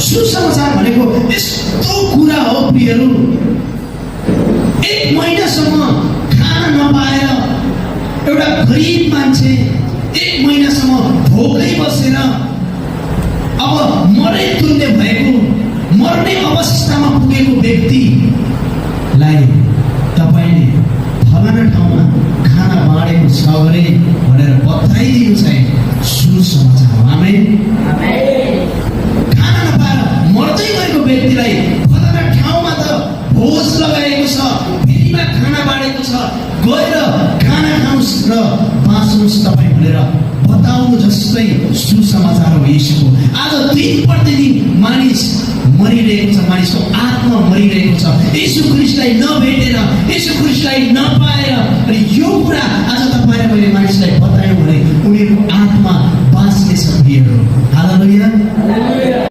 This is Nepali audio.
सुसमाचार भनेको यस्तो कुरा हो प्रियहरू, 1 महिनासम्म खाना नपाएर एउटा गरिब मान्छे 1 महिनासम्म भोकै बसेर अब मरै तुल्य भएको, मर्ने अवस्थामा पुगेको व्यक्तिलाई तपाईँले फलाना ठाउँमा खाना बाँडेको छ भने भनेर बताइदिनु चाहिँ सुसमाचार हो। आमेन। खाना नपाएर मर्दै गएको व्यक्तिलाई फलाना ठाउँमा त भोज लगाएको छ, फ्रीमा खाना बाँडेको छ, गएर खाना खानुहोस् र बाँच्नुहोस् तपाईँ भनेर बताउनु जस्तै सुसमाचार हो यीशुको। आज दिन प्रतिदिन मानिस मरिरहेको छ, मानिसको आत्मा मरिरहेको छ यीशु ख्रीष्टलाई नभेटेर, यीशु ख्रीष्टलाई नपाएर। अनि यो कुरा आज तपाईँ र मैले मानिसलाई बतायौँ भने उनीहरूको आत्मा बाँच्नेछ प्रियहरू। हालेलुया।